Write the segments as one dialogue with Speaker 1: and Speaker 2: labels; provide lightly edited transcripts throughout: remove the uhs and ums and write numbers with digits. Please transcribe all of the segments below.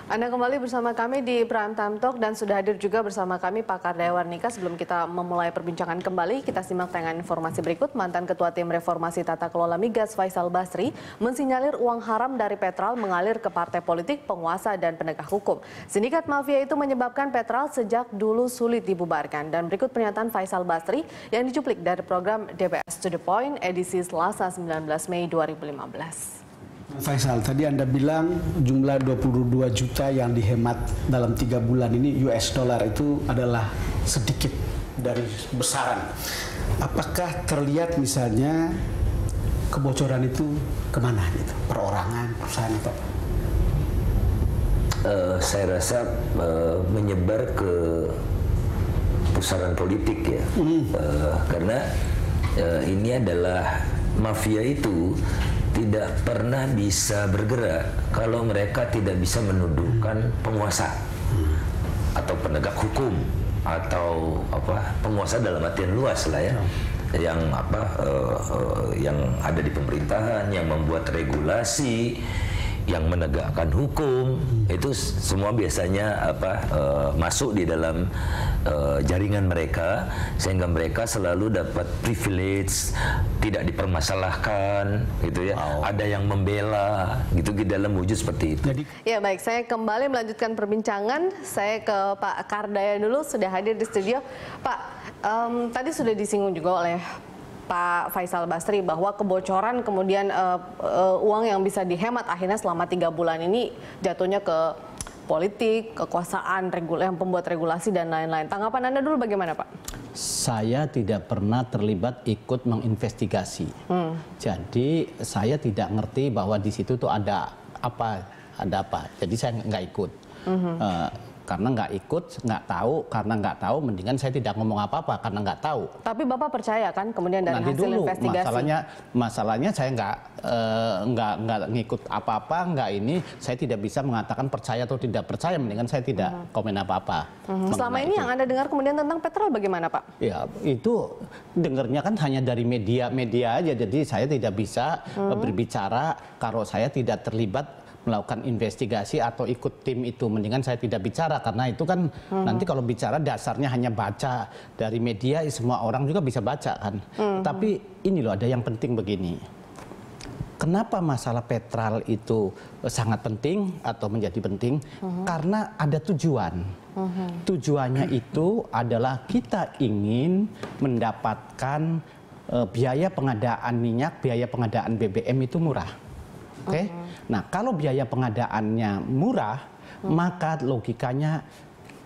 Speaker 1: Anda kembali bersama kami di Prime Time Talk dan sudah hadir juga bersama kami Pak Kardaya Warnika. Sebelum kita memulai perbincangan kembali, kita simak tayangan informasi berikut. Mantan Ketua Tim Reformasi Tata Kelola Migas Faisal Basri mensinyalir uang haram dari Petral mengalir ke partai politik, penguasa, dan penegak hukum. Sindikat mafia itu menyebabkan Petral sejak dulu sulit dibubarkan. Dan berikut pernyataan Faisal Basri yang dicuplik dari program DPS to the Point edisi Selasa 19 Mei 2015.
Speaker 2: Faisal, tadi Anda bilang jumlah 22 juta yang dihemat dalam 3 bulan ini US dollar itu adalah sedikit dari besaran. Apakah terlihat misalnya kebocoran itu kemana gitu? Perorangan, perusahaan atau apa?
Speaker 3: Saya rasa menyebar ke pusaran politik ya. Karena ini adalah mafia itu tidak pernah bisa bergerak kalau mereka tidak bisa menuduhkan penguasa atau penegak hukum atau penguasa dalam artian luas lah ya, yang ada di pemerintahan, yang membuat regulasi, yang menegakkan hukum, itu semua biasanya masuk di dalam jaringan mereka, sehingga mereka selalu dapat privilege, tidak dipermasalahkan, gitu ya. Ada yang membela, gitu di dalam wujud seperti itu.
Speaker 1: Ya baik, saya kembali melanjutkan perbincangan. Saya ke Pak Kardaya dulu, sudah hadir di studio. Pak, tadi sudah disinggung juga oleh Pak Faisal Basri bahwa kebocoran kemudian uang yang bisa dihemat akhirnya selama 3 bulan ini jatuhnya ke politik, kekuasaan, yang pembuat regulasi dan lain-lain. Tanggapan Anda dulu bagaimana, Pak?
Speaker 4: Saya tidak pernah terlibat ikut menginvestigasi. Jadi saya tidak ngerti bahwa di situ tuh ada apa. Jadi saya nggak ikut. Karena nggak ikut, nggak tahu, karena nggak tahu, mendingan saya tidak ngomong apa-apa karena nggak tahu.
Speaker 1: Tapi Bapak percaya kan kemudian dari
Speaker 4: Nanti
Speaker 1: hasil
Speaker 4: dulu,
Speaker 1: investigasi?
Speaker 4: masalahnya saya nggak ngikut apa-apa, nggak ini, saya tidak bisa mengatakan percaya atau tidak percaya, mendingan saya tidak komen apa-apa.
Speaker 1: Selama ini yang Anda dengar kemudian tentang Petral bagaimana, Pak?
Speaker 4: Ya itu dengarnya kan hanya dari media-media aja, jadi saya tidak bisa berbicara kalau saya tidak terlibat melakukan investigasi atau ikut tim itu. Mendingan saya tidak bicara karena itu kan nanti kalau bicara dasarnya hanya baca dari media, semua orang juga bisa baca kan. Tapi ini loh, ada yang penting begini. Kenapa masalah Petral itu sangat penting atau menjadi penting? Karena ada tujuan. Tujuannya itu adalah kita ingin mendapatkan biaya pengadaan minyak, biaya pengadaan BBM itu murah. Oke, nah kalau biaya pengadaannya murah, maka logikanya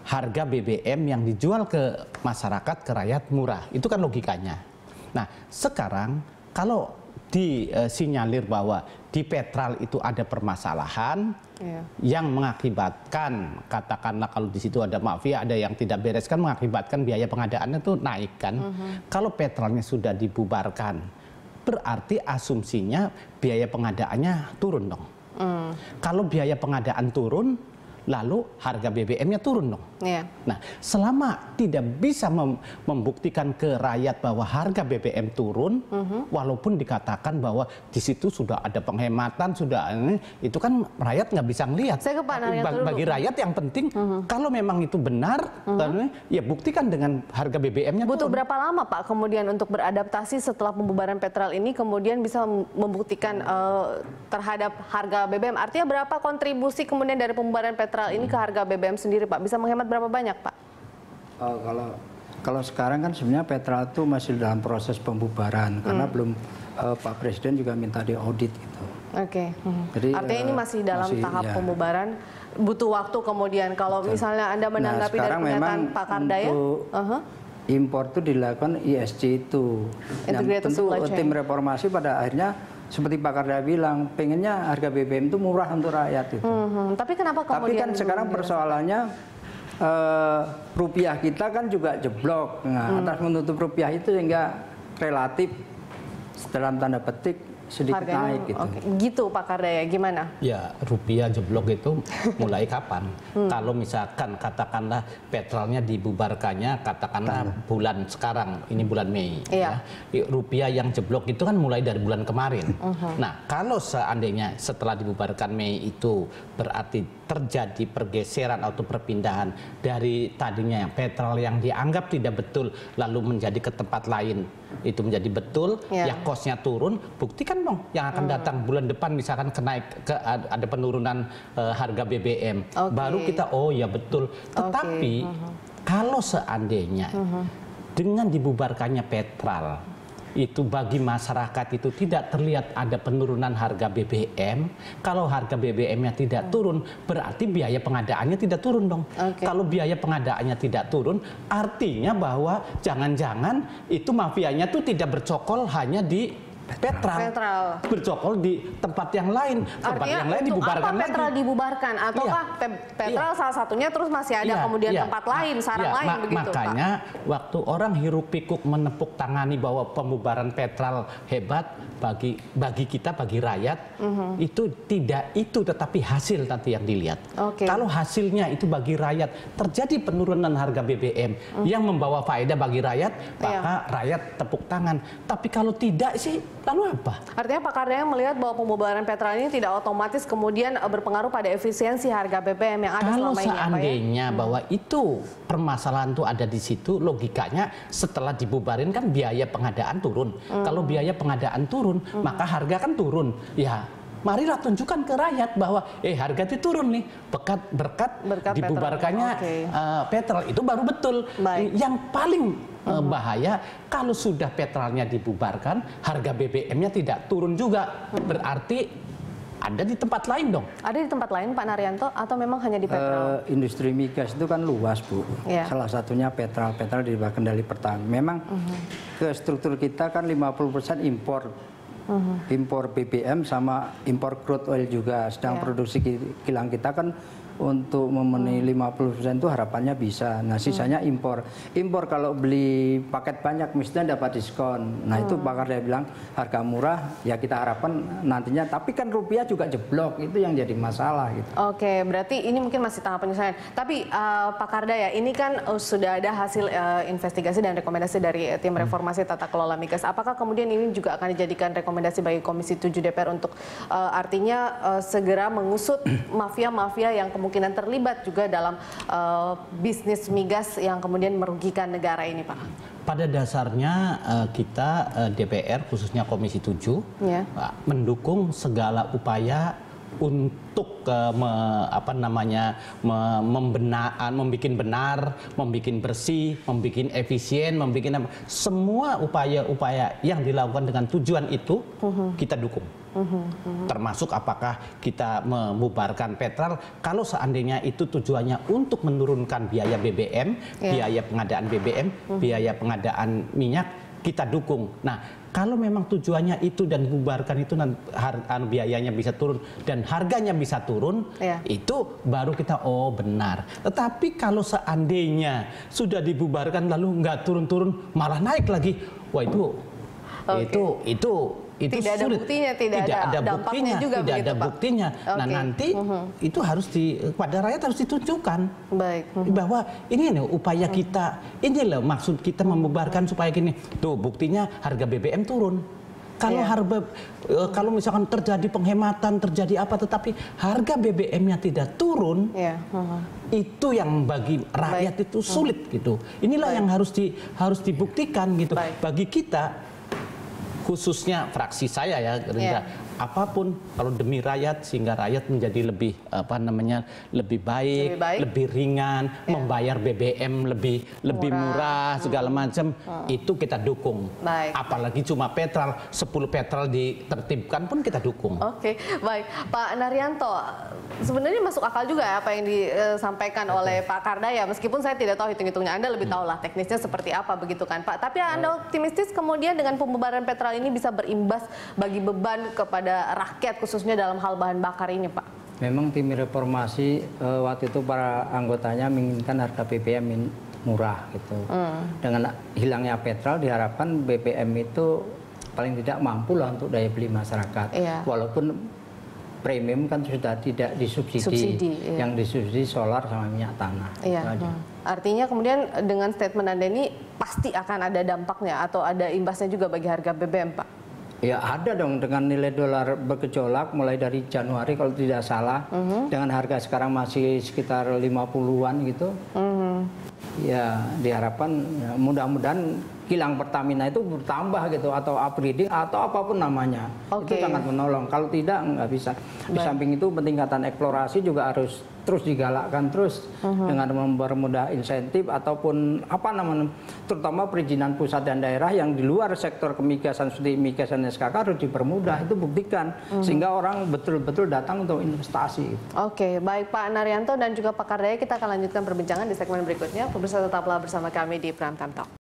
Speaker 4: harga BBM yang dijual ke masyarakat, ke rakyat murah. Itu kan logikanya. Nah sekarang kalau disinyalir bahwa di Petral itu ada permasalahan yang mengakibatkan, katakanlah kalau di situ ada mafia, ada yang tidak beres, kan mengakibatkan biaya pengadaannya itu naik kan. Kalau Petralnya sudah dibubarkan, berarti asumsinya biaya pengadaannya turun dong. Kalau biaya pengadaan turun, lalu harga BBM-nya turun dong. Nah, selama tidak bisa membuktikan ke rakyat bahwa harga BBM turun, walaupun dikatakan bahwa di situ sudah ada penghematan, sudah itu kan rakyat nggak bisa ngelihat. Bagi rakyat yang penting, kalau memang itu benar, ya buktikan dengan harga BBM-nya.
Speaker 1: Butuh berapa lama, Pak, kemudian untuk beradaptasi setelah pembubaran Petral ini kemudian bisa membuktikan terhadap harga BBM? Artinya berapa kontribusi kemudian dari pembubaran Petral ini ke harga BBM sendiri, Pak? Bisa menghemat berapa banyak, Pak?
Speaker 5: Kalau sekarang kan sebenarnya Petral itu masih dalam proses pembubaran karena belum Pak Presiden juga minta diaudit gitu. Jadi
Speaker 1: artinya ini masih dalam tahap pembubaran, butuh waktu kemudian. Kalau misalnya Anda menanggapi dari pernyataan Pak Kardaya,
Speaker 5: impor itu dilakukan ISC itu. Yang tentu tim reformasi pada akhirnya seperti Pak Kardaya bilang, pengennya harga BBM itu murah untuk rakyat itu.
Speaker 1: Tapi kenapa kemudian?
Speaker 5: Tapi kan sekarang persoalannya rupiah kita kan juga jeblok. Nah, atas menutup rupiah itu sehingga relatif dalam tanda petik sedikit naik gitu.
Speaker 1: Oke. Gitu Pak Kardaya, gimana?
Speaker 4: Ya, rupiah jeblok itu mulai kapan? Kalau misalkan katakanlah petrolnya dibubarkannya katakanlah bulan sekarang, ini bulan Mei.
Speaker 1: Iya.
Speaker 4: Ya. Rupiah yang jeblok itu kan mulai dari bulan kemarin. Nah, kalau seandainya setelah dibubarkan Mei itu berarti terjadi pergeseran atau perpindahan dari tadinya yang petrol yang dianggap tidak betul lalu menjadi ke tempat lain itu menjadi betul, ya kosnya turun, buktikan dong yang akan datang bulan depan misalkan ada penurunan harga BBM, baru kita oh ya betul. Tetapi kalau seandainya dengan dibubarkannya petrol itu bagi masyarakat itu tidak terlihat ada penurunan harga BBM. Kalau harga BBM-nya tidak turun, berarti biaya pengadaannya tidak turun dong. Kalau biaya pengadaannya tidak turun, artinya bahwa jangan-jangan itu mafianya tuh tidak bercokol hanya di petrol. Bercokol di tempat yang lain. Tempat
Speaker 1: Artinya
Speaker 4: yang lain dibubarkan lagi.
Speaker 1: petrol dibubarkan ataukah petrol salah satunya terus masih ada kemudian tempat lain, sarang lain begitu,
Speaker 4: makanya
Speaker 1: Pak?
Speaker 4: Waktu orang hiruk pikuk menepuk tangani bahwa pembubaran petrol hebat bagi kita, bagi rakyat, itu tidak itu tetapi hasil nanti yang dilihat. Kalau hasilnya itu bagi rakyat terjadi penurunan harga BBM yang membawa faedah bagi rakyat, maka rakyat tepuk tangan. Tapi kalau tidak sih lalu apa?
Speaker 1: Artinya Pak Kardaya melihat bahwa pembubaran petrol ini tidak otomatis kemudian berpengaruh pada efisiensi harga BBM yang ada selama ini.
Speaker 4: Kalau seandainya bahwa itu permasalahan itu ada di situ, logikanya setelah dibubarin kan biaya pengadaan turun. Kalau biaya pengadaan turun, maka harga kan turun. Ya, marilah tunjukkan ke rakyat bahwa harga itu turun nih berkat dibubarkannya petrol. Itu baru betul. Yang paling bahaya kalau sudah petrolnya dibubarkan, harga BBM-nya tidak turun juga. Berarti ada di tempat lain dong. Ada
Speaker 1: di tempat lain Pak Naryanto atau memang hanya di petrol?
Speaker 5: Industri migas itu kan luas Bu. Salah satunya petrol di bawah kendali Pertamina. Memang ke struktur kita kan 50% impor. Impor BBM sama impor crude oil juga. Sedang produksi kilang kita kan untuk memenuhi 50% itu harapannya bisa. Nah, sisanya impor. Impor kalau beli paket banyak mestinya dapat diskon. Nah, itu Pak Kardaya bilang harga murah ya kita harapkan nantinya. Tapi kan rupiah juga jeblok, itu yang jadi masalah gitu.
Speaker 1: Oke, berarti ini mungkin masih tahap penyesuaian. Tapi Pak Kardaya, ini kan sudah ada hasil investigasi dan rekomendasi dari tim reformasi tata kelola migas. Apakah kemudian ini juga akan dijadikan rekomendasi bagi Komisi 7 DPR untuk artinya segera mengusut mafia-mafia yang kemungkinan terlibat juga dalam bisnis migas yang kemudian merugikan negara ini, Pak?
Speaker 4: Pada dasarnya kita DPR khususnya Komisi 7 mendukung segala upaya untuk membuat benar, membuat bersih, membuat efisien, semua upaya-upaya yang dilakukan dengan tujuan itu kita dukung. Termasuk apakah kita membubarkan petrol kalau seandainya itu tujuannya untuk menurunkan biaya BBM, biaya pengadaan BBM, biaya pengadaan minyak, kita dukung. Nah, kalau memang tujuannya itu dan dibubarkan itu biayanya bisa turun dan harganya bisa turun, itu baru kita benar. Tetapi kalau seandainya sudah dibubarkan lalu nggak turun-turun malah naik lagi, wah itu
Speaker 1: tidak
Speaker 4: sulit.
Speaker 1: Ada buktinya, tidak ada dampaknya juga
Speaker 4: tidak
Speaker 1: begitu,
Speaker 4: ada buktinya. Nah, nanti itu harus pada rakyat harus ditunjukkan bahwa ini nih upaya kita, ini loh maksud kita membubarkan supaya gini. Tuh buktinya harga BBM turun. Kalau kalau misalkan terjadi penghematan, terjadi apa, tetapi harga BBM-nya tidak turun, itu yang bagi rakyat itu sulit gitu. Inilah yang harus dibuktikan gitu. Bagi kita, khususnya fraksi saya ya, Gerindra, apapun kalau demi rakyat sehingga rakyat menjadi lebih lebih baik, lebih ringan, membayar BBM lebih murah segala macam, itu kita dukung. Apalagi cuma petrol, 10 petrol ditertibkan pun kita dukung.
Speaker 1: Oke, baik. Pak Naryanto, sebenarnya masuk akal juga ya apa yang disampaikan oleh Pak Kardaya, meskipun saya tidak tahu hitung-hitungnya, Anda lebih tahu lah teknisnya seperti apa begitu kan Pak. Tapi Anda optimistis kemudian dengan pembubaran petrol ini bisa berimbas bagi beban kepada rakyat khususnya dalam hal bahan bakar ini, Pak?
Speaker 5: Memang tim reformasi waktu itu para anggotanya menginginkan harga BBM murah gitu. Dengan hilangnya petrol diharapkan BBM itu paling tidak mampu lah untuk daya beli masyarakat. Walaupun premium kan sudah tidak disubsidi, yang disubsidi solar sama minyak tanah.
Speaker 1: Artinya kemudian dengan statement Anda ini pasti akan ada dampaknya atau ada imbasnya juga bagi harga BBM, Pak?
Speaker 5: Ya ada dong, dengan nilai dolar bergejolak mulai dari Januari kalau tidak salah, dengan harga sekarang masih sekitar 50-an gitu. Ya diharapkan ya, mudah-mudahan kilang Pertamina itu bertambah gitu, atau upgrading atau apapun namanya. Itu sangat menolong. Kalau tidak nggak bisa. Di samping itu peningkatan eksplorasi juga harus terus digalakkan terus dengan mempermudah insentif ataupun apa namanya, terutama perizinan pusat dan daerah yang di luar sektor kemigasan seperti migasan SKK harus dipermudah. Itu buktikan sehingga orang betul-betul datang untuk investasi.
Speaker 1: Oke, baik Pak Naryanto dan juga Pak Kardaya, kita akan lanjutkan perbincangan di segmen berikutnya. Pemirsa tetaplah bersama kami di Prime Time Talk.